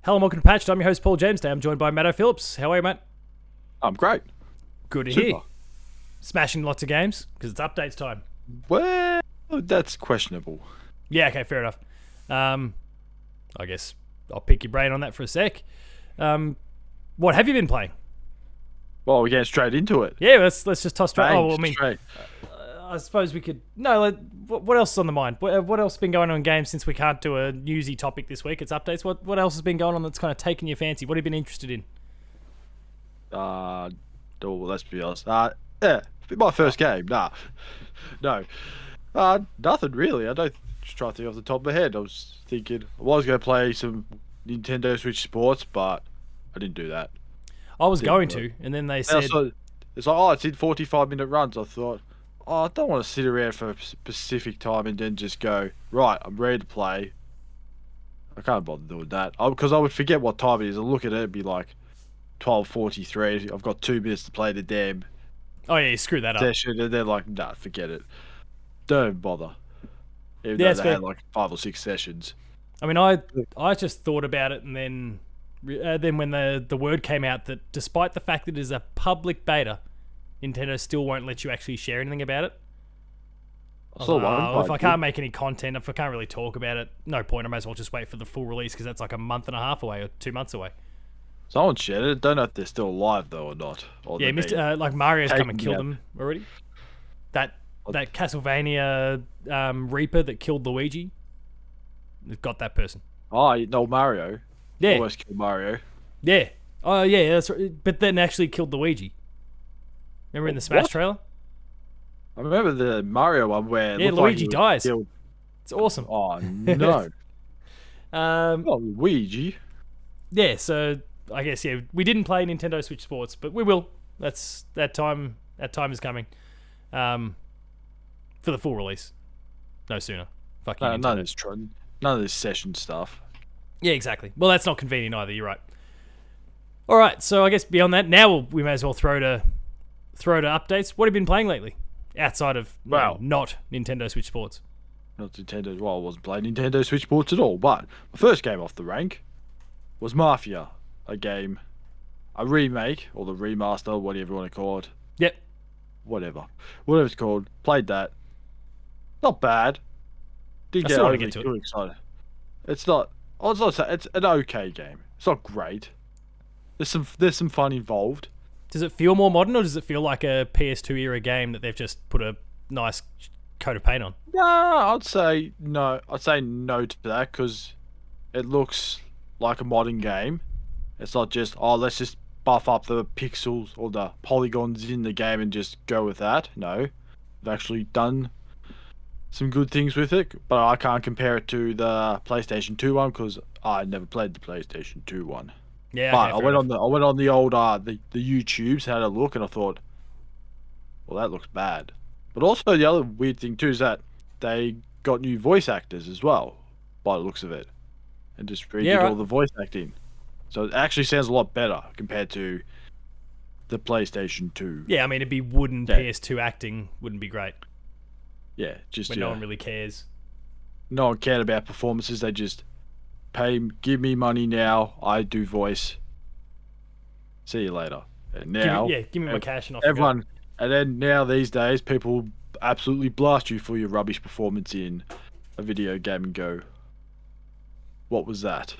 Hello and welcome to Patched. I'm your host, Paul James. Today I'm joined by Matto Phillips. How are you, mate? I'm great. Good to Super. hear. Smashing lots of games because it's updates time. Well, that's questionable. Yeah, okay, fair enough. I guess I'll pick your brain on that for a sec. What have you been playing? Well, we're getting straight into it. Yeah, let's just toss straight. Bang, Oh, well, I mean, straight. I suppose we could. No, what else is on the mind? What else has been going on in games since we can't do a newsy topic this week? It's updates. What else has been going on that's kind of taken your fancy? What have you been interested in? Oh, let's be honest. Yeah, my first game. No, nothing really. I don't just try to think off the top of my head. I was thinking I was going to play some Nintendo Switch Sports, but I didn't do that. I was going to, and then they said it's like, it's in 45-minute runs. I thought, I don't want to sit around for a specific time and then just go, right, I'm ready to play. I can't bother doing that. Because I would forget what time it is. I'll look at it and be like 12:43. I've got 2 minutes to play the damn oh yeah, screw that up. session. And they're like, nah, forget it. Don't bother. Even Yeah, though it's they fair. had like 5 or 6 sessions. I mean, I just thought about it, and then when the word came out that despite the fact that it is a public beta, Nintendo still won't let you actually share anything about it. So If I can't make any content, if I can't really talk about it, no point. I might as well just wait for the full release because that's like a month and a half away or 2 months away. Someone shared it. Don't know if they're still alive though or not. Or Yeah, they've been like Mario's come and taken killed out. them already. That Castlevania Reaper that killed Luigi, they've got that person. Oh, no, Mario. Yeah, Almost killed Mario. yeah. Oh yeah, that's right. But then actually killed Luigi. Remember in the Smash What? trailer? I remember the Mario one where it Yeah, looked like Luigi he was dies. killed. It's awesome. Oh no. Oh, Luigi. Yeah, so I guess we didn't play Nintendo Switch Sports, but we will. That time is coming. For the full release. No sooner. Fuck you, Nintendo. None of this session stuff. Yeah, exactly. Well, that's not convenient either. You're right. All right, so I guess beyond that, now we may as well throw to updates. What have you been playing lately, outside of not Nintendo Switch Sports? Not Nintendo. Well, I wasn't playing Nintendo Switch Sports at all. But my first game off the rank was Mafia, a remake or the remaster, whatever you want to call it. Yep. Whatever it's called. Played that. Not bad. Didn't I get still wanna overly get to it. too excited. It's not. I was not saying it's an okay game. It's not great. There's some fun involved. Does it feel more modern, or does it feel like a PS2 era game that they've just put a nice coat of paint on? No, I'd say no. I'd say no to that because it looks like a modern game. It's not just let's just buff up the pixels or the polygons in the game and just go with that. No, they've actually done some good things with it, but I can't compare it to the PlayStation 2 one because I never played the PlayStation 2 one. Yeah, But okay, I went on the old the YouTubes, had a look, and I thought, well, that looks bad. But also the other weird thing too is that they got new voice actors as well, by the looks of it, and just redid all the voice acting. So it actually sounds a lot better compared to the PlayStation 2. Yeah, I mean, it'd be wooden PS2 acting wouldn't be great. Yeah, just when no one really cares. No one cared about performances. They just give me money now. I do voice. See you later. And now, give me my cash and off everyone. And then now these days, people absolutely blast you for your rubbish performance in a video game and go, "What was that?"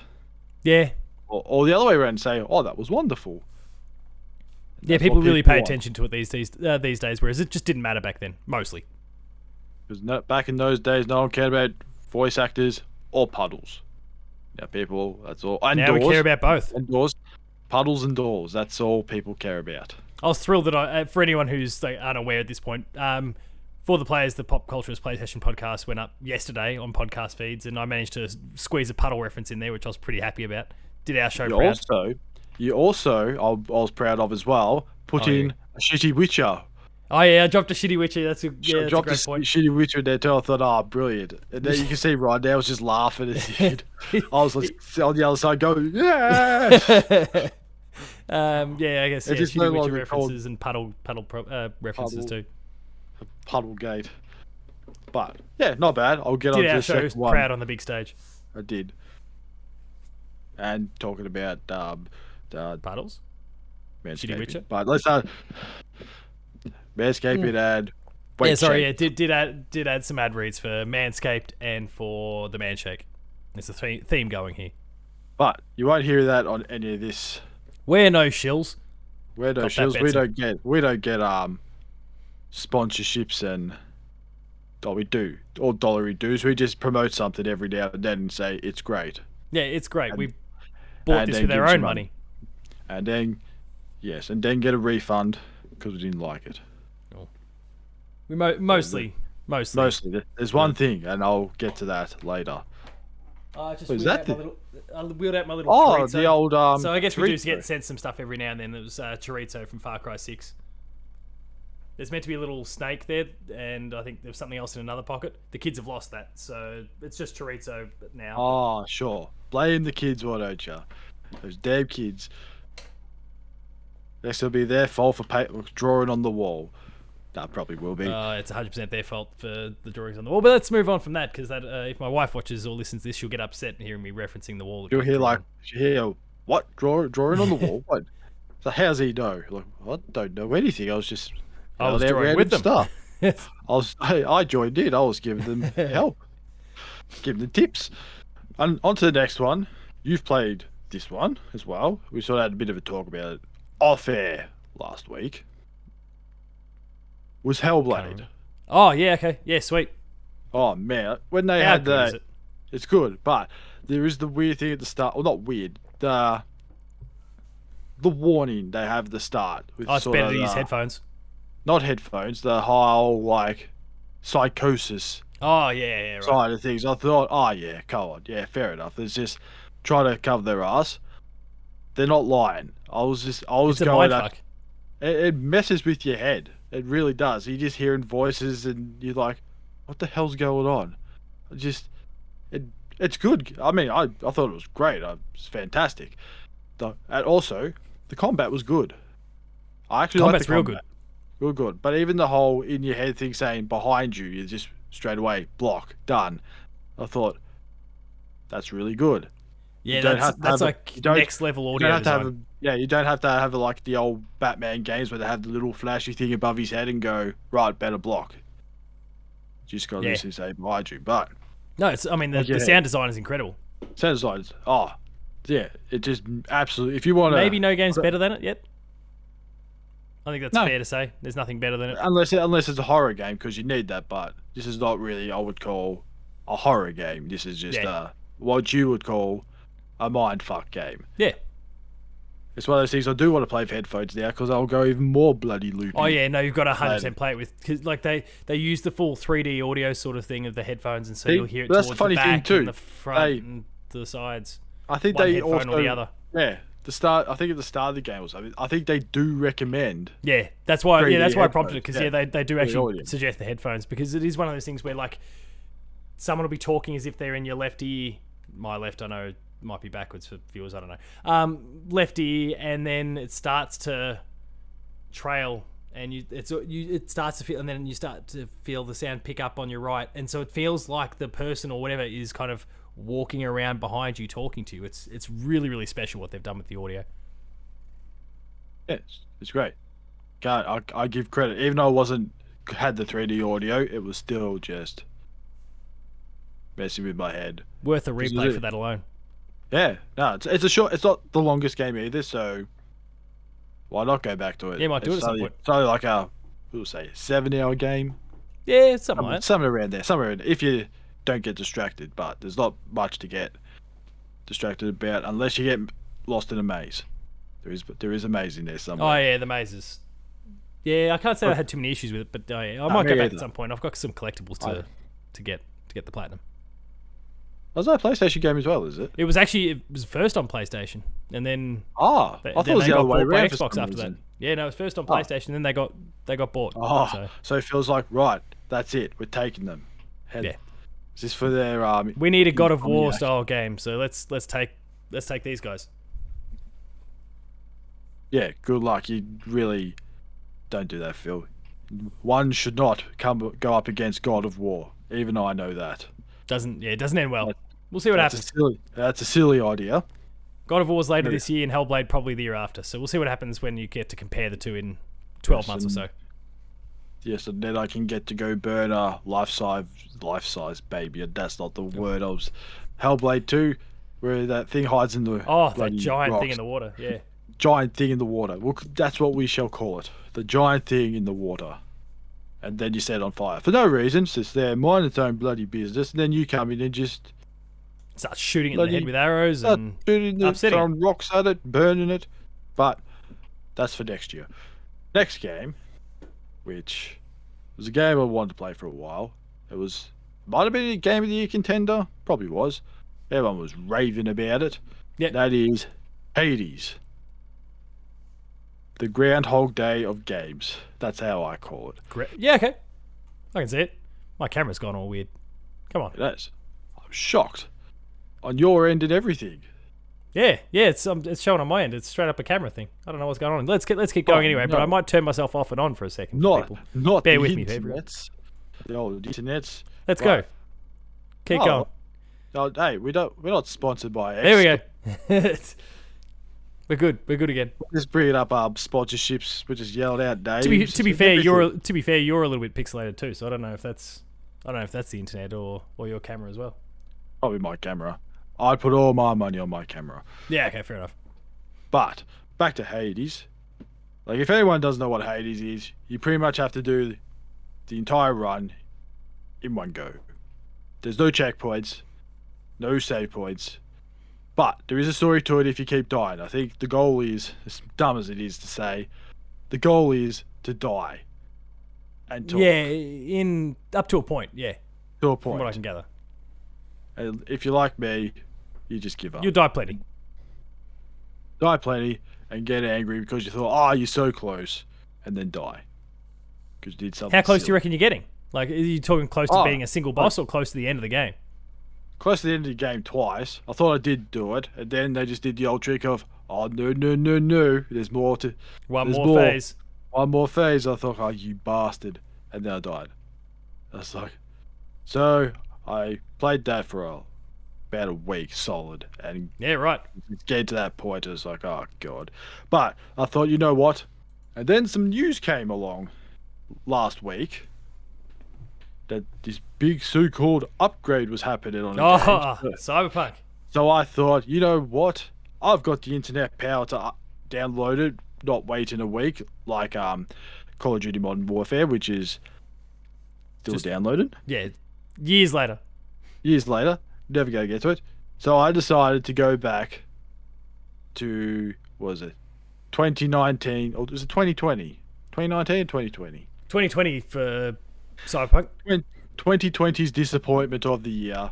Yeah. Or the other way around and say, "Oh, that was wonderful." Yeah, people really pay attention to it these days, whereas it just didn't matter back then, mostly. Because back in those days, no one cared about voice actors or puddles. Now people, that's all. And now doors, we care about both. And doors, puddles and doors. That's all people care about. I was thrilled that for anyone who's unaware at this point, for the players, the Pop Culturist PlayStation podcast went up yesterday on podcast feeds, and I managed to squeeze a puddle reference in there, which I was pretty happy about. Did our show proud. You also, I was proud of as well, put in a shitty Witcher. Oh yeah, I dropped a shitty Witcher. That's a great point. Shitty Witcher there too. I thought, brilliant. And then you can see right now, I was just laughing as a kid. I was like on the other side going, yeah. Yeah, I guess just shitty no Witcher longer references and puddle references too. Puddlegate. But yeah, not bad. I'll get on to the second one. Proud on the big stage. I did. and talking about Puddles. Shitty manscaping. Witcher. But let's manscaping and weight Yeah, sorry. shaving. Yeah, did add some ad reads for Manscaped and for the Manshake. There's a theme going here. But you won't hear that on any of this. We're no shills. We're no Cop that, shills. We Benson. don't get sponsorships and we do or dollary dues. We just promote something every now and then and say it's great. Yeah, it's great. And, We bought this with our own money. And then and then get a refund because we didn't like it. Oh. We mostly. There's one thing, and I'll get to that later. I just What I wheeled out my little Oh, chorizo. the old So I guess we do chorizo. get sent some stuff every now and then. It was chorizo from Far Cry 6. There's meant to be a little snake there, and I think there's something else in another pocket. The kids have lost that, so it's just chorizo now. Oh, sure. Blame the kids, why don't you? Those damn kids. This will be their fault for drawing on the wall. That probably will be. It's 100% their fault for the drawings on the wall. But let's move on from that, because if my wife watches or listens to this, she'll get upset hearing me referencing the wall. You'll hear what? Drawing on the wall? What? So how's he know? Like, I don't know anything. I was just I was drawing with them. Stuff. I joined in. I was giving them help, giving them tips. And on to the next one. You've played this one as well. We sort of had a bit of a talk about it off air last week. Was Hellblade. Oh, yeah, okay. Yeah, sweet. Oh, man. When they How had good that, is it? it's good. But there is the weird thing at the start. Well, not weird. The warning they have at the start. With Oh, it's better to use headphones. Not headphones. The whole, psychosis Oh, yeah, right. side of things. I thought, oh, yeah, come on. Yeah, fair enough. It's just trying to cover their ass. They're not lying. I was It's a going mindfuck. up. It messes with your head. It really does. You're just hearing voices and you're like, what the hell's going on? It's good. I mean, I thought it was great. It was fantastic. And also, the combat was good. I actually like Combat's the real combat. good. Real good. But even the whole in your head thing saying behind you, you just straight away block, done. I thought, that's really good. Yeah, don't that's have to have like you don't- next level You don't audio have to have design. you don't have to have like the old Batman games where they have the little flashy thing above his head and go, right, better block. Just got to listen to say behind you. But No, the sound design is incredible. sounds like, yeah, it just absolutely. If you want to, Maybe no game's better than it yet. I think that's No. fair to say. There's nothing better than it. unless it's a horror game because you need that. But this is not really I would call a horror game. This is just what you would call a mindfuck game. Yeah. It's one of those things I do want to play with headphones now because I'll go even more bloody loopy. Oh yeah, no, you've got to 100% play it with, because like they use the full 3D audio sort of thing of the headphones, and so you'll hear it That's towards the funny the thing back too. and the front and the sides. I think One they headphone also or the other. I think at the start of the game or something. I think they do recommend. Yeah, that's why. Yeah, 3D that's why I prompted it, because headphones, they do the actually audio. suggest the headphones, because it is one of those things where like someone will be talking as if they're in your left ear. My left, I know, might be backwards for viewers. I don't know. Left ear, and then it starts to trail, and it starts to feel, and then you start to feel the sound pick up on your right, and so it feels like the person or whatever is kind of walking around behind you talking to you. It's really, really special what they've done with the audio. Yeah, it's great. I give credit, even though it had the 3D audio, it was still just messing with my head. Worth a This is replay it. for that alone. Yeah, no, it's a short. It's not the longest game either, so why not go back to it? Yeah, might do it at some point. So like we'll say 7-hour game, Yeah, something like that. somewhere around there. If you don't get distracted, but there's not much to get distracted about unless you get lost in a maze. There is a maze in there somewhere. Oh yeah, the mazes. Yeah, I can't say I had too many issues with it, but I might me go back either. at some point. I've got some collectibles to get the platinum. Was that a PlayStation game as well? Is it? It was first on PlayStation, and then I then thought it was they the got other way bought by around for Xbox some after that. reason. Yeah, no, it was first on PlayStation, then they got bought. Oh, so it feels like right. That's it. We're taking them. Yeah. Is this for their We need a God of War Insomniac. style game, so let's take these guys. Yeah, good luck. You really don't do that, Phil. One should not go up against God of War, even though I know that. Doesn't end well. We'll see what happens. That's a silly idea. God of War's later Yeah. this year and Hellblade probably the year after. So we'll see what happens when you get to compare the two in 12 months or so. Yes, and then I can get to go burn a life-size baby, and that's not the word I was. Hellblade 2, where that thing hides in the Oh, that bloody giant thing rocks. in the water. Yeah. Giant thing in the water. Well, that's what we shall call it. The giant thing in the water. And then you set it on fire. For no reason, it's just there, mind its own bloody business, and then you come in and just Start shooting it in the head bloody with arrows start and shooting it, upsetting. throwing rocks at it, burning it. But that's for next year. Next game, which was a game I wanted to play for a while. Might have been a Game of the Year contender. Probably was. Everyone was raving about it. Yep. That is Hades. The Groundhog Day of games. That's how I call it. Great. Yeah, okay. I can see it. My camera's gone all weird. Come on. It is. I'm shocked. On your end and everything. Yeah, it's showing on my end. It's straight up a camera thing. I don't know what's going on. Let's keep going anyway. But no. I might turn myself off and on for a second. Not Bear the with me, people. internets. The old internets. Let's Right. go. Keep Oh, going. Oh, hey, we're not sponsored by X. There we go. We're good. We're good again. Just bringing up sponsorships. We're just yelling out names. To be fair, everything. you're a little bit pixelated too. So I don't know if that's the internet or your camera as well. Probably my camera. I'd put all my money on my camera. Yeah. Okay. Fair enough. But back to Hades. Like, if anyone doesn't know what Hades is, you pretty much have to do the entire run in one go. There's no checkpoints, no save points, but there is a story to it if you keep dying. I think the goal is, as dumb as it is to say, the goal is to die. And talk. Yeah. In up to a point. Yeah. To a From what I point. can gather. And if you're like me, you just give up. You'll die plenty. Die plenty and get angry because you thought, you're so close, and then die. Because you did something How close do you silly. reckon you're getting? Like, are you talking close to being a single boss or close to the end of the game? Close to the end of the game twice. I thought I did do it, and then they just did the old trick of, no, there's more to... One there's more phase. One more phase. I thought, you bastard. And then I died. I was like... So, I played that for about a week solid, and Yeah, right. it's getting to that point, it's like, oh, God. But I thought, you know what? And then some news came along last week that this big so-called upgrade was happening on a game. Cyberpunk. So I thought, you know what? I've got the internet power to download it, not wait in a week, like Call of Duty Modern Warfare, which is still downloaded. Yeah, years later. Years later, never going to get to it. So I decided to go back to, what was it, 2019, or was it 2020? 2019 or 2020? 2020 for Cyberpunk. 2020's disappointment of the year,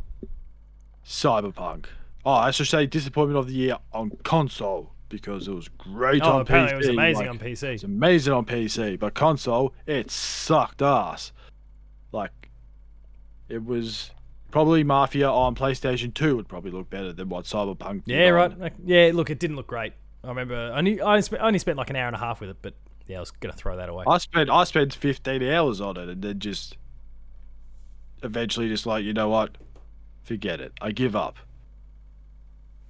Cyberpunk. I should say disappointment of the year on console, because it was great on PC. Apparently it was amazing on PC. It's amazing on PC, but console, it sucked ass. Like, it was probably Mafia on PlayStation 2 would probably look better than what Cyberpunk did. Yeah, right. Yeah, look, it didn't look great. I remember I only spent like an hour and a half with it, but yeah, I was gonna throw that away. I spent 15 hours on it, and then just eventually just like, you know what, forget it. I give up.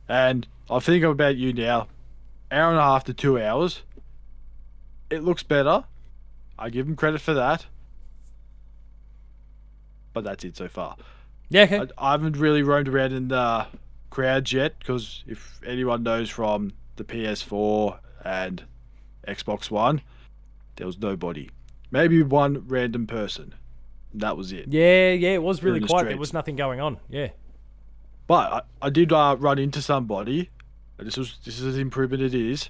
And I think about you now, hour and a half to 2 hours. It looks better. I give them credit for that. But that's it so far. Yeah, okay. I haven't really roamed around in the crowds yet, because if anyone knows from the PS4 and Xbox One, there was nobody. Maybe one random person. That was it. Yeah, it was really in the quiet. There streets. was nothing going on. Yeah. But I did run into somebody. This is an improvement. It is.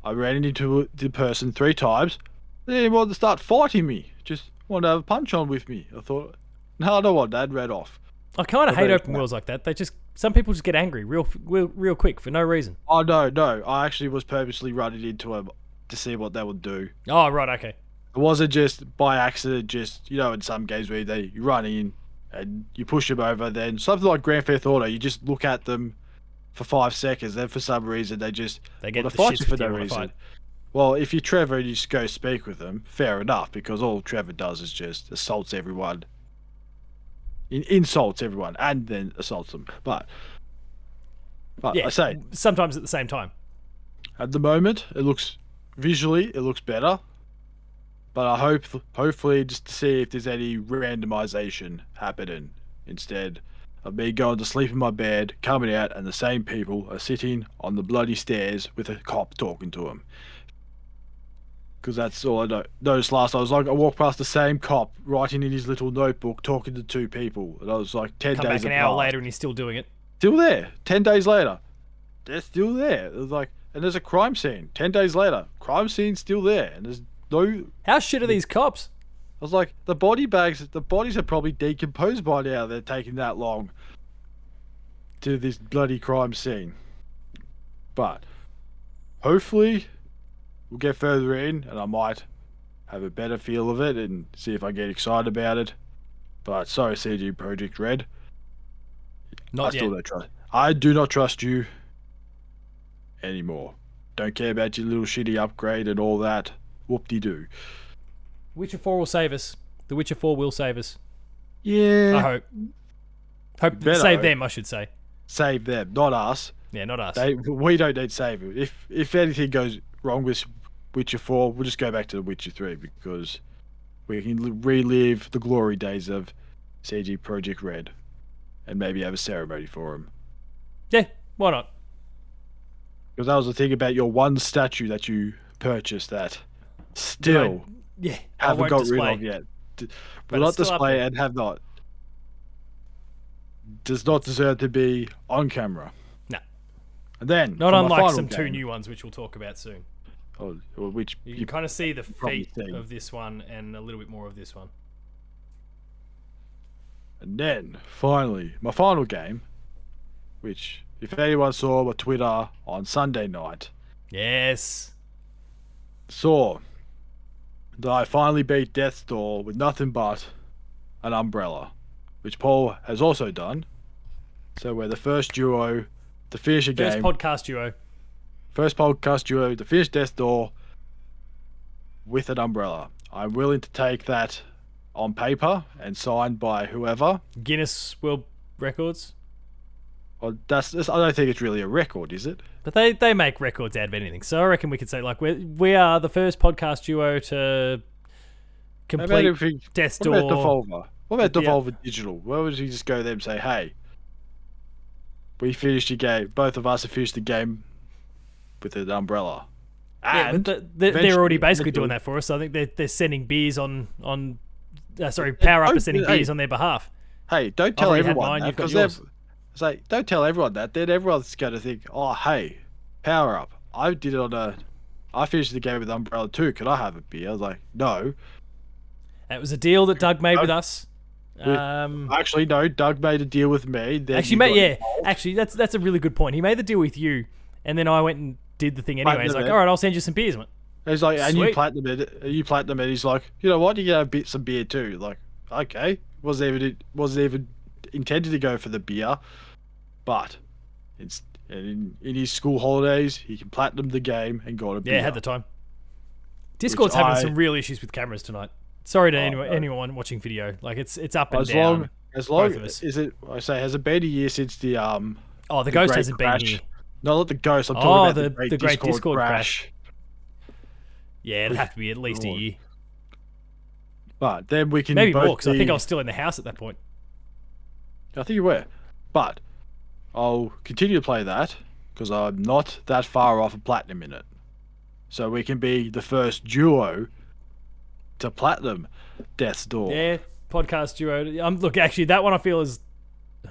I ran into the person 3 times. They didn't want to start fighting me. Just wanted to have a punch on with me. I thought, no, I don't want that. Ran off. I kind of hate about open that? worlds like that. Some people just get angry real quick for no reason. Oh no! I actually was purposely running into them to see what they would do. Oh, right, okay. It wasn't just by accident. Just, in some games where you run in and you push them over. Then something like Grand Theft Auto, you just look at them for 5 seconds. Then for some reason they get want to the fight shits you for with no you, wanna reason. fight. Well, if you're Trevor and you just go speak with them, fair enough, because all Trevor does is just assaults everyone. Insults everyone and then assaults them. But But Yeah, I say, sometimes at the same time. at the moment, it looks better. But I hopefully, just to see if there's any randomization happening instead of me going to sleep in my bed, coming out, and the same people are sitting on the bloody stairs with a cop talking to them. Because that's all I noticed last. I walked past the same cop writing in his little notebook, talking to two people, and I was like 10 Come days back an apart. hour later and he's still doing it. Still there. 10 days later, they're still there. It was like, and there's a crime scene. 10 days later, crime scene still there, and there's no. How shit are these cops? I was like, the bodies are probably decomposed by now. They're taking that long to this bloody crime scene. But hopefully, we'll get further in, and I might have a better feel of it and see if I get excited about it. But sorry, CG Project Red. Not I still yet. don't trust. I do not trust you anymore. Don't care about your little shitty upgrade and all that. Whoop-de-doo. Witcher 4 will save us. The Witcher 4 will save us. Yeah. I hope. Better Save hope. them, I should say. Save them, not us. Yeah, not us. We don't need saving. If anything goes wrong with Witcher 4, we'll just go back to the Witcher 3 because we can relive the glory days of CG Project Red and maybe have a ceremony for him. Yeah, why not? Because that was the thing about your one statue that you purchased that still Yeah, I haven't won't got display. rid of yet. But Will it's not still up display there. and have not. Does not deserve to be on camera. No. And then, Not for my unlike final some two game- new ones, which we'll talk about soon. which You can kind of see the probably feet seen. of this one and a little bit more of this one. And then, finally, my final game, which, if anyone saw my Twitter on Sunday night, Yes. saw that I finally beat Death's Door with nothing but an umbrella, which Paul has also done. So we're the first duo to finish a First game. podcast duo. First podcast duo to finish Death's Door with an umbrella. I'm willing to take that on paper and signed by whoever. Guinness World Records. Well, I don't think it's really a record, is it? But they make records out of anything. So I reckon we could say, like, we are the first podcast duo to How about complete if we, Death's what about Door. Devolver? What about Yeah. Devolver Digital? Where would you just go there and say, hey, we finished the game. Both of us have finished the game with an umbrella. Yeah, And but they're already basically eventually- doing that for us. So I think they're sending beers on Power Up is sending beers on their behalf. Hey, don't tell already had everyone mine, that you've got because yours. say don't tell everyone that. Then everyone's going to think, oh, hey, Power Up. I finished the game with umbrella too. Could I have a beer? I was like, no. It was a deal that Doug made with us. Actually, no. Doug made a deal with me. Then Actually, you got yeah. involved. Actually, that's a really good point. He made the deal with you, and then I went and did the thing anyway. He's like, all right, I'll send you some beers, mate. He's like, and Sweet. you platinum it. He's like, you know what? You can have some beer too. Like, okay, wasn't even intended to go for the beer, but in his school holidays, he can platinum the game and got a beer. Yeah, had the time. Discord's having I- some real issues with cameras tonight. Sorry to no. anyone watching video. Like it's up and As down. long both of us. is it? I say, has it been a year since the Oh, the ghost great hasn't crash? been here. No, not the ghost. I'm Oh, talking about the great Discord Discord crash. Yeah, it'd have to be at least a Lord. year. But then we can Maybe both more, because I think be- I was still in the house at that point. I think you were. But I'll continue to play that because I'm not that far off a platinum in it. So we can be the first duo to platinum Death's Door. Yeah, podcast duo. Look, actually, that one I feel is.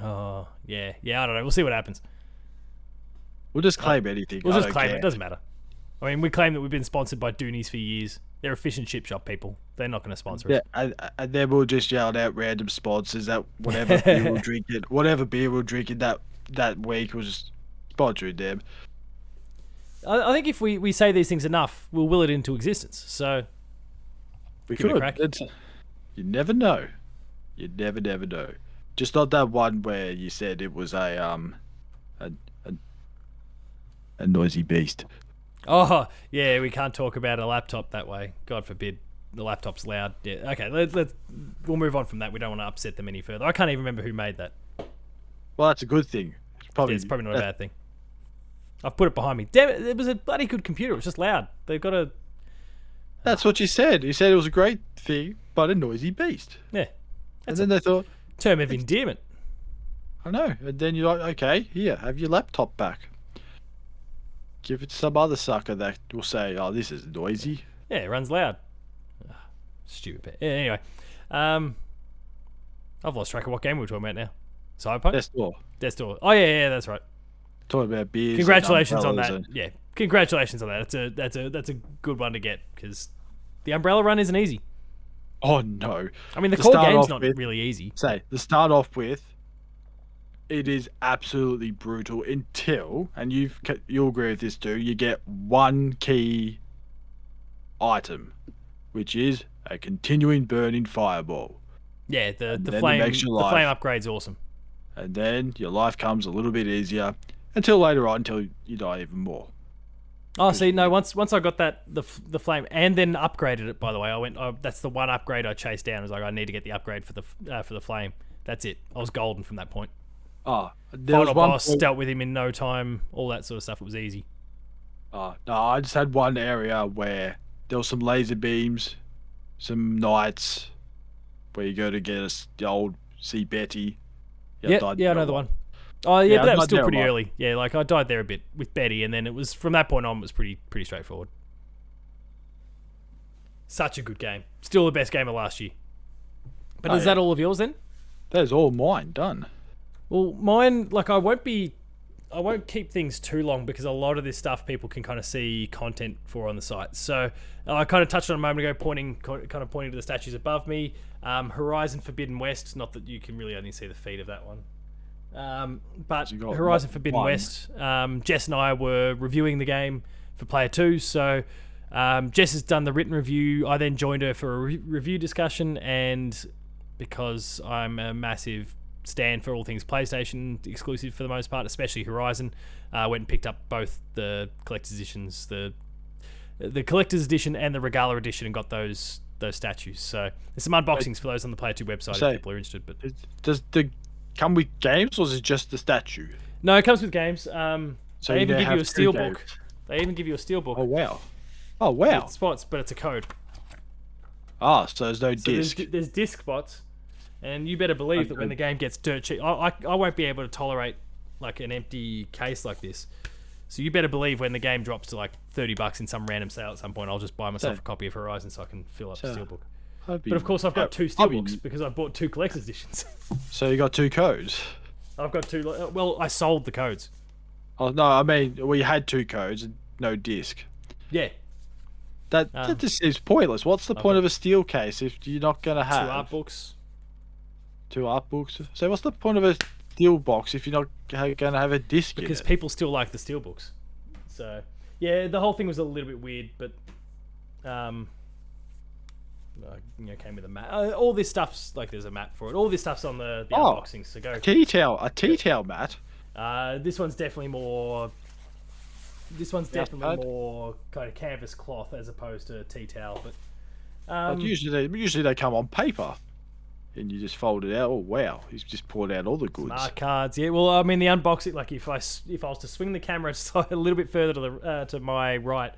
Oh, yeah. I don't know. We'll see what happens. We'll just claim anything. We'll I just don't claim care. it. Doesn't matter. I mean, we claim that we've been sponsored by Doonies for years. They're a fish and chip shop people. They're not going to sponsor us. Yeah, and then we'll just yell out random sponsors that whatever beer we're drinking that week, we'll just sponsor them. I think if we say these things enough, we'll will it into existence. So, We Give it a could. crack. You never know. You never know. Just not that one where you said it was a noisy beast. oh, yeah, we can't talk about a laptop that way. God forbid. The laptop's loud. Yeah, okay, we'll move on from that. We don't want to upset them any further. I can't even remember who made that. Well, that's a good thing. It's probably not a bad thing. I've put it behind me. Damn it, it was a bloody good computer. It was just loud. They've got a... That's what you said. You said it was a great thing, but a noisy beast. Yeah. And then they thought, Term of endearment. I know. And then you're like, okay, here, have your laptop back. Give it to some other sucker that will say, oh, this is noisy. Yeah, it runs loud. Ugh, stupid pet. Yeah, anyway. I've lost track of what game we're talking about now. Cyberpunk? Death's Door. Oh, yeah, that's right. Talking about beers. Congratulations on that. Yeah, congratulations on that. That's a good one to get, because the Umbrella run isn't easy. Oh, no. I mean, the core game's not really easy. Say, to start off with, it is absolutely brutal until, and you'll agree with this too, you get one key item, which is a continuing burning fireball. Yeah, the flame upgrade's awesome. And then your life comes a little bit easier until later on, until you die even more. Oh, see, no. Once I got the flame, and then upgraded it. By the way, that's the one upgrade I chased down. I was like, I need to get the upgrade for the flame. That's it. I was golden from that point. Oh, Final boss, dealt with him in no time. All that sort of stuff. It was easy. Oh no, I just had one area where there was some laser beams, some knights, where you go to get the old see Betty. Yeah, I know the one. Oh yeah, but that was still pretty early. Yeah, like I died there a bit with Betty, and then it was from that point on, it was pretty straightforward. Such a good game. Still the best game of last year. But is that all of yours then? That is all mine done. Well, mine, like I won't keep things too long, because a lot of this stuff people can kind of see content for on the site. So I kind of touched on a moment ago, pointing to the statues above me. Horizon Forbidden West. Not that you can really only see the feed of that one. But Horizon Forbidden West. Jess and I were reviewing the game for Player 2. So Jess has done the written review. I then joined her for a review discussion, and because I'm a massive stand for all things PlayStation exclusive for the most part, especially Horizon, went and picked up both the collector's editions, the collector's edition and the Regala edition, and got those statues. So there's some unboxings for those on the Player 2 website if people are interested. But does the come with games, or is it just the statue? No, it comes with games. So they even give you a steelbook. They even give you a steelbook. Oh wow! With spots, but it's a code. Ah, so there's no disc. There's disc spots. And you better believe that when the game gets dirt cheap, I won't be able to tolerate like an empty case like this. So you better believe when the game drops to like $30 in some random sale at some point, I'll just buy myself a copy of Horizon so I can fill up the steelbook. But of course, I've got two steelbooks because I bought two collector's editions. So you got two codes. I've got two. Well, I sold the codes. Oh no, I mean, you had two codes and no disc. Yeah. That just seems pointless. What's the point of a steel case if you're not going to have two art books? Two art books. So what's the point of a steel box if you're not going to have a disc? Because people still like the steel books. So yeah, the whole thing was a little bit weird, but came with a mat. All this stuff's like there's a mat for it. All this stuff's on the unboxings. So go. A tea towel mat. This one's definitely more. This one's definitely more kind of canvas cloth as opposed to a tea towel, but usually they come on paper. And you just fold it out. Oh wow! He's just poured out all the goods. Smart cards, yeah. Well, I mean, the unboxing. Like, if I was to swing the camera a little bit further to my right,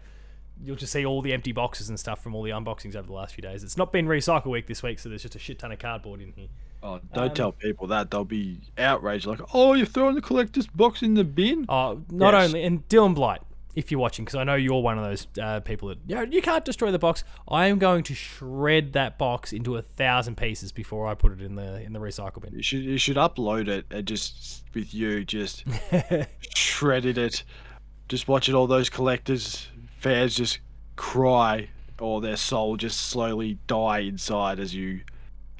you'll just see all the empty boxes and stuff from all the unboxings over the last few days. It's not been recycle week this week, so there's just a shit ton of cardboard in here. Oh, don't tell people that. They'll be outraged. Like, oh, you're throwing the collector's box in the bin. Oh, not only, and Dylan Blight, if you're watching, because I know you're one of those people that you can't destroy the box. I am going to shred that box into 1,000 pieces before I put it in the recycle bin. You should upload it and just with you just shredded it, just watching all those collectors fans just cry or their soul just slowly die inside as you.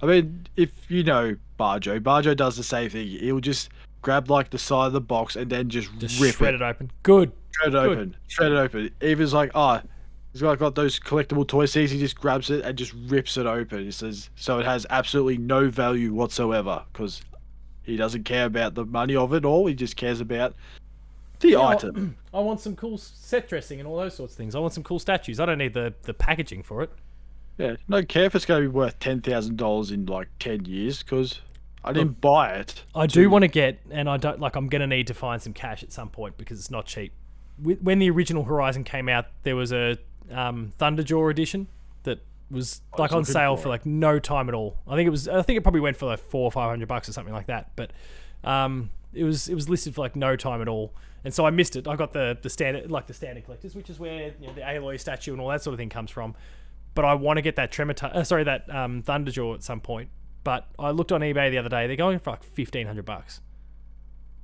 I mean, if you know Barjo does the same thing. He'll just grab like the side of the box and then just rip shred it open. Good. Shred it open. Eva's like, he's got those collectible toy sets. He just grabs it and just rips it open. He says, so it has absolutely no value whatsoever because he doesn't care about the money of it all. He just cares about the item. I want some cool set dressing and all those sorts of things. I want some cool statues. I don't need the packaging for it. Yeah, don't care if it's going to be worth $10,000 in like 10 years because I didn't buy it. I do want to get, and I don't like. I'm going to need to find some cash at some point because it's not cheap. when the original Horizon came out, there was a Thunderjaw edition that was like on sale for like no time at all. I think it probably went for like $400 or $500 or something like that. But it was listed for like no time at all, and so I missed it. I got the standard collectors, which is where the Aloy statue and all that sort of thing comes from. But I want to get that Thunderjaw at some point. But I looked on eBay the other day; they're going for like $1,500.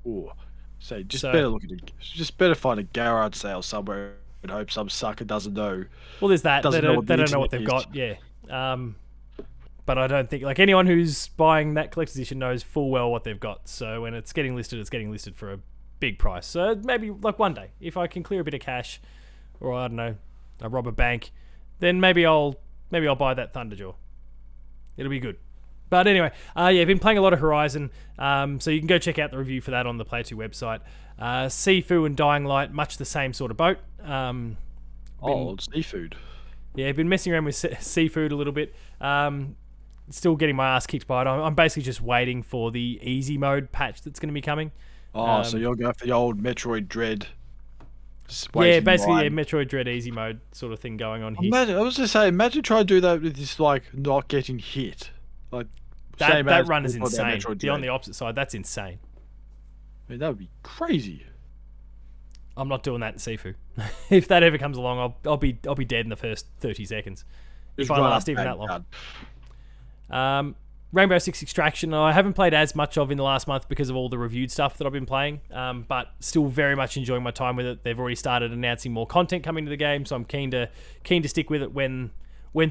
Ooh. So just better find a garage sale somewhere and hope some sucker doesn't know. Well, there's that. They don't know what they've got. Yeah. But I don't think like anyone who's buying that collector's edition knows full well what they've got. So when it's getting listed for a big price. So maybe like one day, if I can clear a bit of cash, or I don't know, I rob a bank, then maybe I'll buy that Thunderjaw. It'll be good. But anyway, I've been playing a lot of Horizon, so you can go check out the review for that on the Play 2 website. Sifu and Dying Light, much the same sort of boat. Seafood. Yeah, I've been messing around with seafood a little bit. Still getting my ass kicked by it. I'm basically just waiting for the easy mode patch that's going to be coming. So you'll go for the old Metroid Dread. Yeah, basically Metroid Dread easy mode sort of thing going on here. Imagine trying to do that with this, like, not getting hit. Like, that run is insane. On the opposite side, that's insane. I mean, that would be crazy. I'm not doing that in Sifu. If that ever comes along, I'll be dead in the first 30 seconds. If I last even that long. Rainbow Six Extraction, I haven't played as much of in the last month because of all the reviewed stuff that I've been playing, but still very much enjoying my time with it. They've already started announcing more content coming to the game, so I'm keen to stick with it when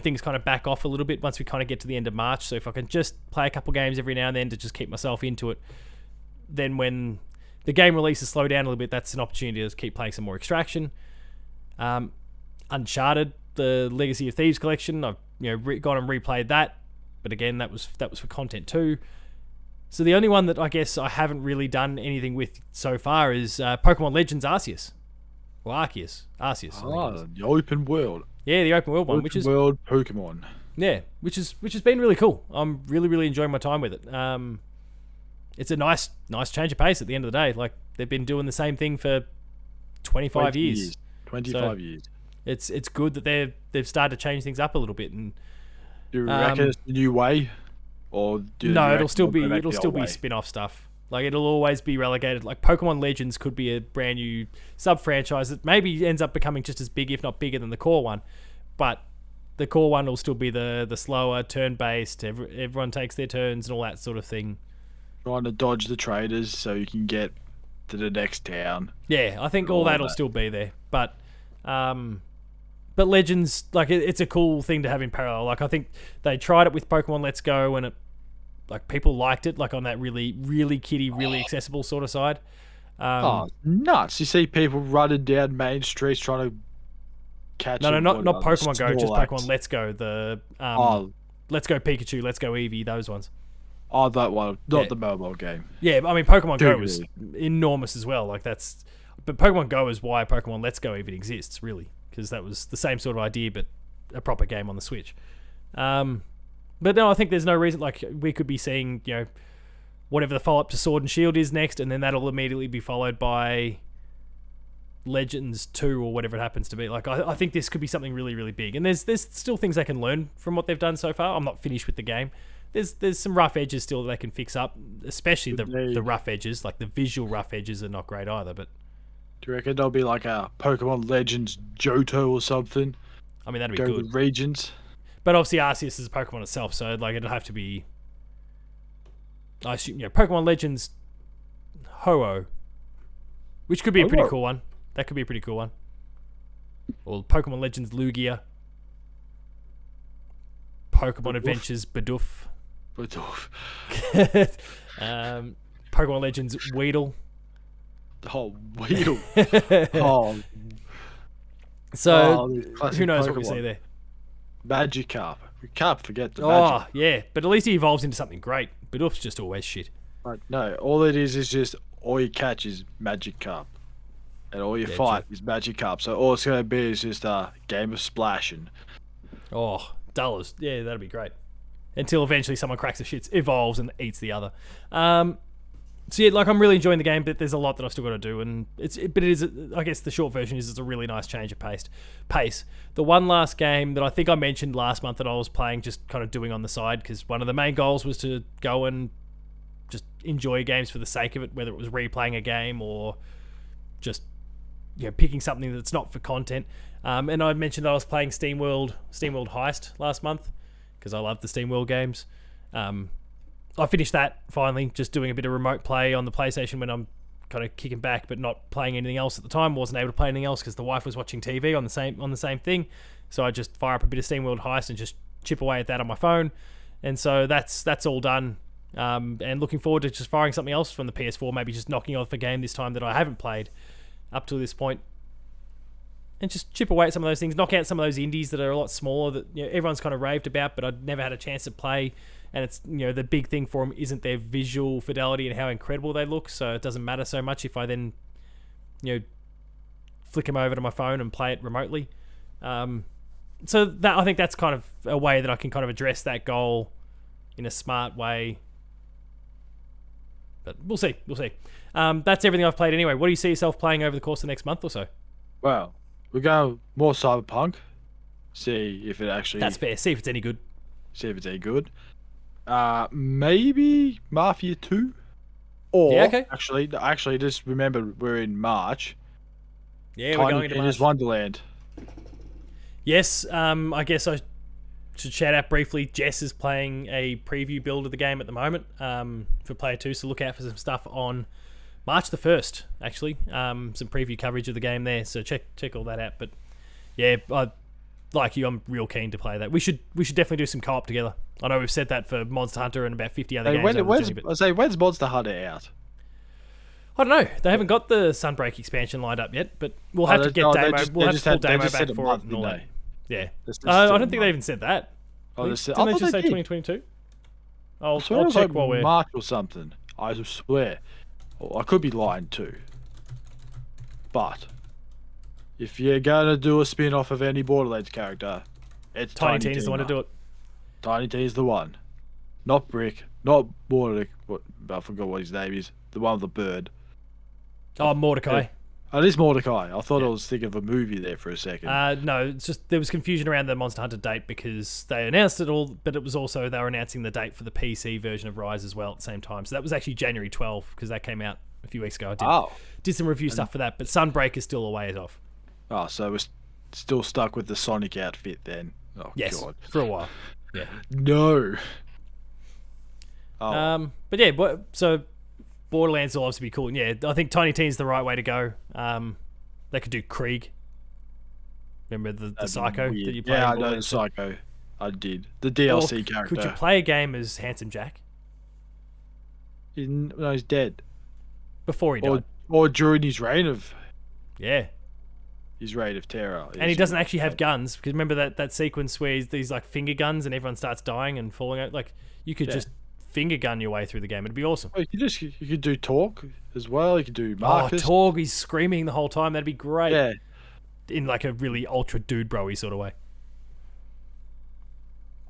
things kind of back off a little bit once we kind of get to the end of March. So if I can just play a couple games every now and then to just keep myself into it, then when the game releases slow down a little bit, that's an opportunity to keep playing some more Extraction. Uncharted, the Legacy of Thieves collection, I've gone and replayed that, but again that was for content too. So the only one that I guess I haven't really done anything with so far is Pokemon Legends Arceus. Or Arceus. The open world. Yeah, the open world one, which is world Pokemon. Yeah, which has been really cool. I'm really enjoying my time with it. It's a nice change of pace at the end of the day. Like they've been doing the same thing for 25 years. 25 years. It's good that they've started to change things up a little bit. And do you reckon it's the new way, or it'll still be spin-off stuff. Like it'll always be relegated. Like Pokemon Legends could be a brand new sub-franchise that maybe ends up becoming just as big, if not bigger, than the core one. But the core one will still be the slower, turn-based. Everyone takes their turns and all that sort of thing. Trying to dodge the traders so you can get to the next town. Yeah, I think all that'll still be there. But Legends, like it's a cool thing to have in parallel. Like I think they tried it with Pokemon Let's Go and people liked it, like on that really, really kiddie, really accessible sort of side. Nuts! You see people running down main streets trying to catch. No, not Pokemon Go, just Pokemon Let's Go. The Let's Go Pikachu, Let's Go Eevee, those ones. Oh, that one, not the mobile game. Yeah, I mean Pokemon Go is enormous as well. Like but Pokemon Go is why Pokemon Let's Go even exists, really, because that was the same sort of idea, but a proper game on the Switch. But no, I think there's no reason, like, we could be seeing, whatever the follow-up to Sword and Shield is next, and then that'll immediately be followed by Legends 2 or whatever it happens to be. Like, I think this could be something really, really big. And there's still things they can learn from what they've done so far. I'm not finished with the game. There's some rough edges still that they can fix up, especially the rough edges. Like, the visual rough edges are not great either, but... Do you reckon there'll be, like, a Pokemon Legends Johto or something? I mean, that'd be good. With regions? But obviously Arceus is a Pokemon itself, so like it'll have to be, I assume, Pokemon Legends Ho-Oh, which could be a pretty cool one. That could be a pretty cool one. Or Pokemon Legends Lugia. Pokemon Adventures Bidoof. Pokemon Legends Weedle. Oh, Weedle. Oh. So, who knows what we see there. Magikarp. We can't forget the Magikarp. Oh, yeah. But at least he evolves into something great. Bidoof's just always shit. No, all it is just all you catch is Magikarp. And all you fight is Magikarp. So all it's going to be is just a game of splashing. Oh, dullers. Yeah, that'd be great. Until eventually someone cracks the shits, evolves, and eats the other. So yeah, like I'm really enjoying the game, but there's a lot that I've still got to do, and but it is. I guess the short version is it's a really nice change of pace. The one last game that I think I mentioned last month that I was playing, just kind of doing on the side, because one of the main goals was to go and just enjoy games for the sake of it, whether it was replaying a game or just picking something that's not for content. And I mentioned I was playing SteamWorld Heist last month because I love the SteamWorld games. I finished that finally, just doing a bit of remote play on the PlayStation when I'm kind of kicking back, but not playing anything else at the time. Wasn't able to play anything else because the wife was watching TV on the same thing. So I just fire up a bit of SteamWorld Heist and just chip away at that on my phone. And so that's all done. And looking forward to just firing something else from the PS4, maybe just knocking off a game this time that I haven't played up to this point, and just chip away at some of those things, knock out some of those indies that are a lot smaller that everyone's kind of raved about, but I'd never had a chance to play. And it's the big thing for them isn't their visual fidelity and how incredible they look, so it doesn't matter so much if I then flick them over to my phone and play it remotely. So that I think that's kind of a way that I can kind of address that goal in a smart way. But we'll see. That's everything I've played anyway. What do you see yourself playing over the course of the next month or so? Well, we're going more Cyberpunk. See if it actually... That's fair. See if it's any good. Maybe Mafia 2? Or, yeah, okay. actually, just remember we're in March. Yeah, we're going into March. Wonderland. Yes, I guess I should shout out briefly, Jess is playing a preview build of the game at the moment for Player 2, so look out for some stuff on March the 1st, actually. Some preview coverage of the game there, so check all that out. But yeah, like you, I'm real keen to play that. We should definitely do some co-op together. I know we've said that for Monster Hunter and about 50 other games. When's Monster Hunter out? I don't know. They haven't got the Sunbreak expansion lined up yet, but we'll have to get Damo. We'll have to pull Damo back for it and all that. Yeah. I don't think they even said that. Didn't they just say 2022? I'll check while we're... March or something. I swear. I could be lying too. But if you're going to do a spin-off of any Borderlands character, it's Tiny Tina's the one to do it. Tiny Tina's the one. Not Brick. Not Mordecai. I forgot what his name is. The one with the bird. Oh, Mordecai. Yeah. Oh, it is Mordecai. I thought I was thinking of a movie there for a second. No, it's just there was confusion around the Monster Hunter date because they announced it all, but it was also they were announcing the date for the PC version of Rise as well at the same time. So that was actually January 12th because that came out a few weeks ago. I did some review stuff for that, but Sunbreak is still a ways off. Oh, so we're still stuck with the Sonic outfit then? Oh, yes, God. For a while. Yeah. No. Oh. But yeah, so Borderlands will obviously be cool. And yeah, I think Tiny Tina's the right way to go. They could do Krieg. Remember the Psycho that you played? Yeah, I know the Psycho. I did. The DLC character. Could you play a game as Handsome Jack? No, he's dead. Before he died. Or during his reign of... Yeah. His reign of terror. And he doesn't actually have guns. Because remember that sequence where these like finger guns and everyone starts dying and falling out? Like, you could just finger gun your way through the game. It'd be awesome. Well, you could do Talk as well. You could do Marcus. Oh, Talk, he's screaming the whole time. That'd be great. Yeah. In like a really ultra dude bro-y sort of way.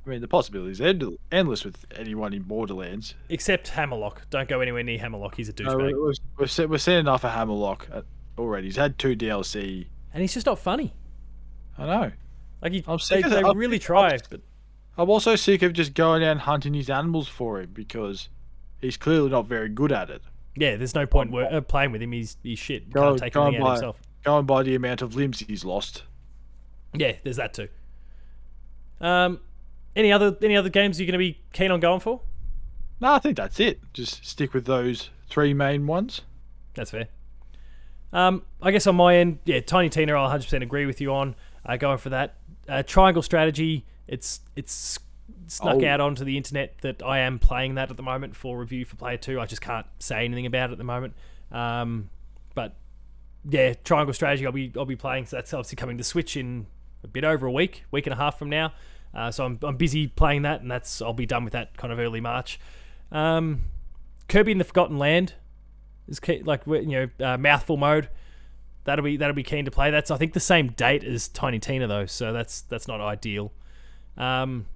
I mean, the possibilities are endless with anyone in Borderlands. Except Hammerlock. Don't go anywhere near Hammerlock. He's a douchebag. No, we've seen enough of Hammerlock already. He's had 2 DLC. And he's just not funny. I know. Like they really try. But I'm also sick of just going out and hunting his animals for him because he's clearly not very good at it. Yeah, there's no point playing with him. He's shit. Can't take anything out himself. Going by the amount of limbs he's lost. Yeah, there's that too. Any other games you're going to be keen on going for? No, I think that's it. Just stick with those 3 main ones. That's fair. I guess on my end, yeah, Tiny Tina, I'll 100% agree with you on going for that. Triangle Strategy, it's snuck out onto the internet that I am playing that at the moment for review for Player 2. I just can't say anything about it at the moment. But yeah, Triangle Strategy I'll be playing, so that's obviously coming to Switch in a bit over a week and a half from now. So I'm busy playing that, and I'll be done with that kind of early March. Kirby in the Forgotten Land is like mouthful mode. That'll be keen to play. That's I think the same date as Tiny Tina though, so that's not ideal. Tunic.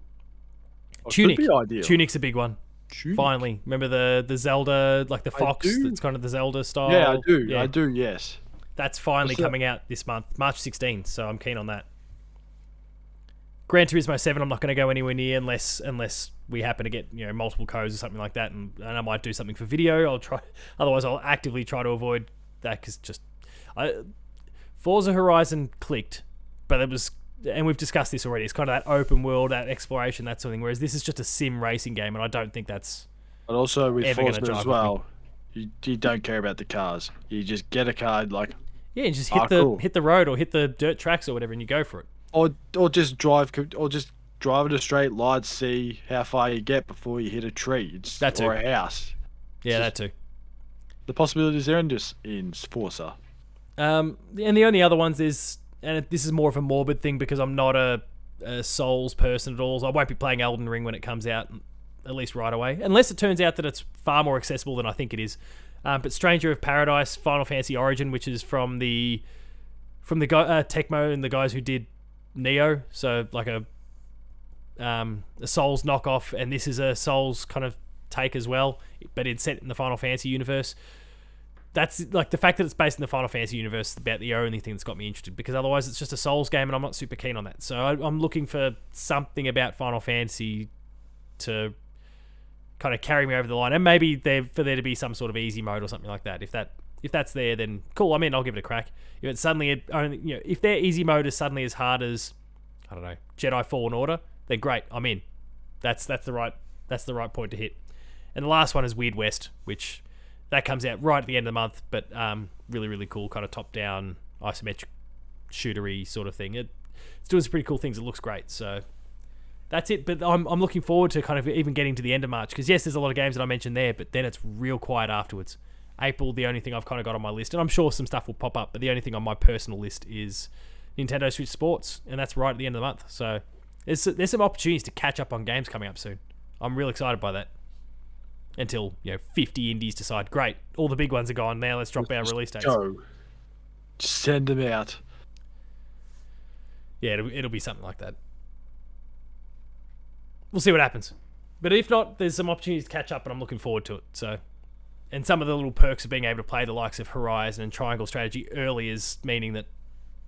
Could be ideal. Tunic's a big one. Tunic. Finally, remember the Zelda, like the fox do. that's kind of the Zelda style? Yeah, I do. Yeah, I do. Yes. that's finally What's that? coming out this month, March 16th, so I'm keen on that. Gran Turismo 7, I'm not going to go anywhere near unless we happen to get multiple codes or something like that, and I might do something for video. I'll try. Otherwise, I'll actively try to avoid that because Forza Horizon clicked, but it was, and we've discussed this already. It's kind of that open world, that exploration, that sort of thing. Whereas this is just a sim racing game, and I don't think that's But also with ever gonna Forza drive as with me. well, you don't care about the cars. You just get a car like, and just cool. hit the road or hit the dirt tracks or whatever, and you go for it. or just drive at a straight line, see how far you get before you hit a tree. That too. Or a house. Yeah, that too. The possibilities are endless in Forza. And the only other ones is, and this is more of a morbid thing because I'm not a Souls person at all, so I won't be playing Elden Ring when it comes out, at least right away, unless it turns out that it's far more accessible than I think it is. But Stranger of Paradise, Final Fantasy Origin, which is from the guy Tecmo and the guys who did Neo, so like a Souls knockoff, and this is a Souls kind of take as well, but it's set in the Final Fantasy universe. That's like the fact that it's based in the Final Fantasy universe is about the only thing that's got me interested, because otherwise it's just a Souls game and I'm not super keen on that. So I'm looking for something about Final Fantasy to kind of carry me over the line, and maybe for there to be some sort of easy mode or something like that. If that's there, then cool. I mean, I'll give it a crack. If it's suddenly only, if their easy mode is suddenly as hard as, I don't know, Jedi Fallen Order, then great, I'm in. That's the right point to hit. And the last one is Weird West, which that comes out right at the end of the month, but really, really cool, kind of top-down, isometric, shootery sort of thing. It's doing some pretty cool things. It looks great, so that's it. But I'm looking forward to kind of even getting to the end of March, because yes, there's a lot of games that I mentioned there, but then it's real quiet afterwards. April, the only thing I've kind of got on my list, and I'm sure some stuff will pop up, but the only thing on my personal list is Nintendo Switch Sports, and that's right at the end of the month. So there's some opportunities to catch up on games coming up soon. I'm real excited by that. Until 50 indies decide, great, all the big ones are gone, now let's drop our release dates. Go. Just send them out. Yeah, it'll be something like that. We'll see what happens. But if not, there's some opportunities to catch up, and I'm looking forward to it. So, and some of the little perks of being able to play the likes of Horizon and Triangle Strategy early is meaning that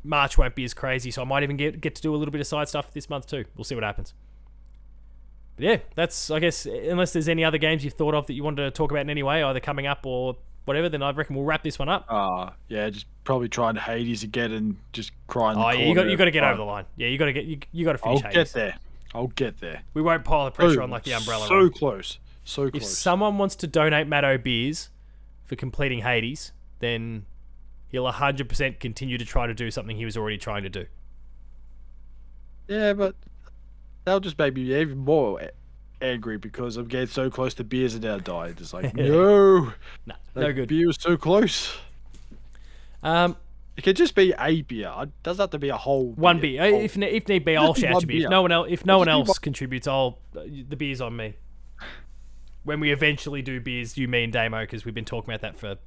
March won't be as crazy, so I might even get to do a little bit of side stuff this month too. We'll see what happens. But yeah, that's, I guess, unless there's any other games you've thought of that you wanted to talk about in any way, either coming up or whatever, then I reckon we'll wrap this one up. Yeah, just probably trying Hades again and just crying. Oh yeah, you got to get over the line. Yeah, you got to finish Hades. I'll get there. We won't pile the pressure on like the Umbrella. So close. If someone wants to donate Matto beers for completing Hades, then he'll 100% continue to try to do something he was already trying to do. Yeah, but that'll just make me even more angry because I'm getting so close to beers and now dying. Just like, no. Nah, no good. Beer was so close. It could just be a beer. It doesn't have to be a whole beer. One beer. If need be, I'll shout you beer. If no one else contributes, the beer's on me. When we eventually do beers, you, me, and Damo, because we've been talking about that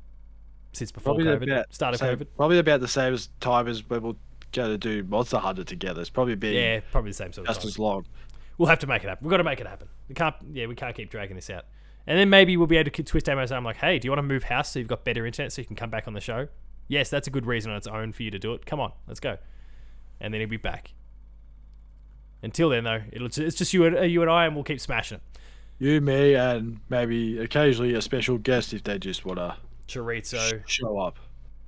since before COVID. Start of COVID. Probably about the same time as when we'll go to do Monster Hunter together. It's probably probably the same sort of just time. as long. We'll have to make it happen. We've got to make it happen. We can't keep dragging this out. And then maybe we'll be able to twist Damos and I'm like, hey, do you want to move house so you've got better internet so you can come back on the show? Yes, that's a good reason on its own for you to do it. Come on, let's go. And then he'll be back. Until then, though, it's just you and I, and we'll keep smashing it. You, me, and maybe occasionally a special guest if they just want to Chorizo show up.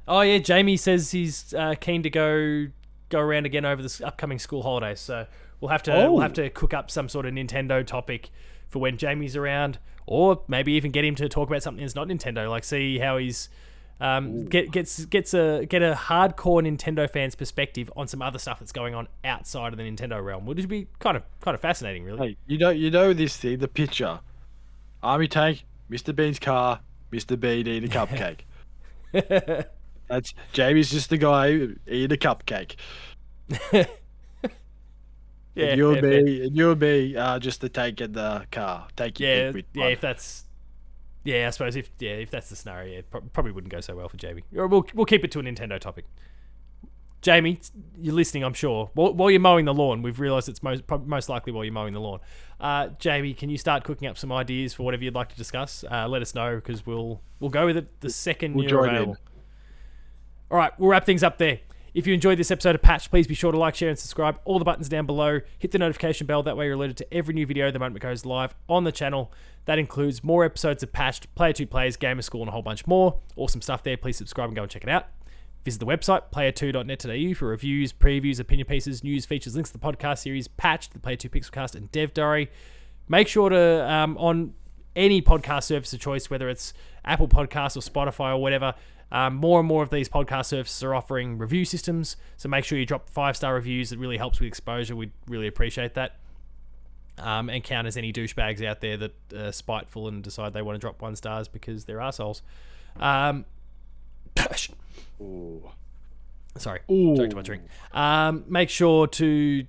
Oh yeah, Jamie says he's keen to go around again over this upcoming school holidays. So we'll have to cook up some sort of Nintendo topic for when Jamie's around, or maybe even get him to talk about something that's not Nintendo. Like see how he's get a hardcore Nintendo fan's perspective on some other stuff that's going on outside of the Nintendo realm, which would be kind of fascinating, really. Hey, you know this thing, the picture, Army Tank, Mr. Bean's car, Mr. Bean eating a cupcake. That's Jamie's just the guy eating a cupcake. Yeah, and you and me are just the tank in the car. If that's. Yeah, I suppose if that's the scenario, it probably wouldn't go so well for JB. Or we'll keep it to a Nintendo topic. Jamie, you're listening, I'm sure. While you're mowing the lawn, we've realised it's most likely while you're mowing the lawn. Jamie, can you start cooking up some ideas for whatever you'd like to discuss? Let us know, because we'll go with it the second you're available. All right, we'll wrap things up there. If you enjoyed this episode of Patch, please be sure to like, share, and subscribe. All the buttons down below. Hit the notification bell. That way you're alerted to every new video the moment it goes live on the channel. That includes more episodes of Patched, Player 2 Plays, Gamer School, and a whole bunch more. Awesome stuff there. Please subscribe and go and check it out. Visit the website, player2.net.au, for reviews, previews, opinion pieces, news, features, links to the podcast series, Patched, the Player 2 Pixelcast, and Dev Diary. Make sure to, on any podcast service of choice, whether it's Apple Podcasts or Spotify or whatever, more and more of these podcast services are offering review systems, so make sure you drop 5-star reviews. It really helps with exposure. We'd really appreciate that. And counters any douchebags out there that are spiteful and decide they want to drop 1 stars because they're assholes. Sorry, drank too much drink. Make sure to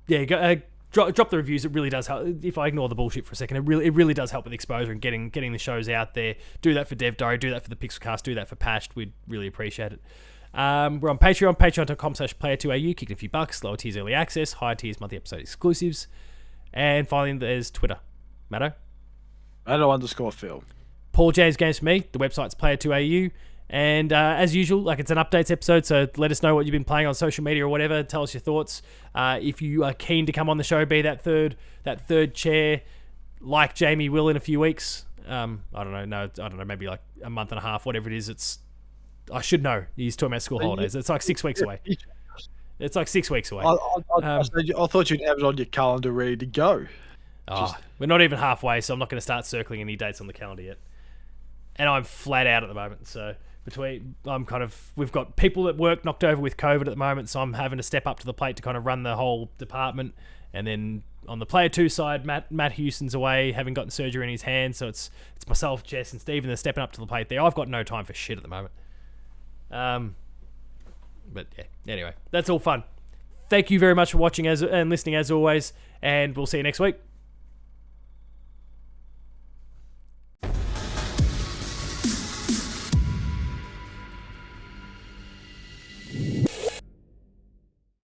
go, drop the reviews. It really does help. If I ignore the bullshit for a second, it really does help with exposure and getting the shows out there. Do that for Dev Diary, do that for the Pixelcast, do that for Patched. We'd really appreciate it. We're on Patreon, patreon.com/player2au, kicking a few bucks, lower tiers early access, higher tiers monthly episode exclusives. And finally, there's Twitter. Matto? Matto_Phil. Paul James Games for me. The website's player2au. And as usual, like, it's an updates episode, so let us know what you've been playing on social media or whatever. Tell us your thoughts. If you are keen to come on the show, be that third chair, like Jamie will in a few weeks. I don't know, maybe like a month and a half, whatever it is. I should know. He's talking about school holidays. It's like 6 weeks away. It's like 6 weeks away. I thought you'd have it on your calendar ready to go. We're not even halfway, so I'm not going to start circling any dates on the calendar yet. And I'm flat out at the moment, so we've got people at work knocked over with COVID at the moment, so I'm having to step up to the plate to kind of run the whole department. And then on the Player 2 side, Matt Houston's away, having gotten surgery in his hand, so it's myself, Jess, and Stephen that's stepping up to the plate there. I've got no time for shit at the moment. But yeah, anyway, that's all fun. Thank you very much for watching and listening as always, and we'll see you next week.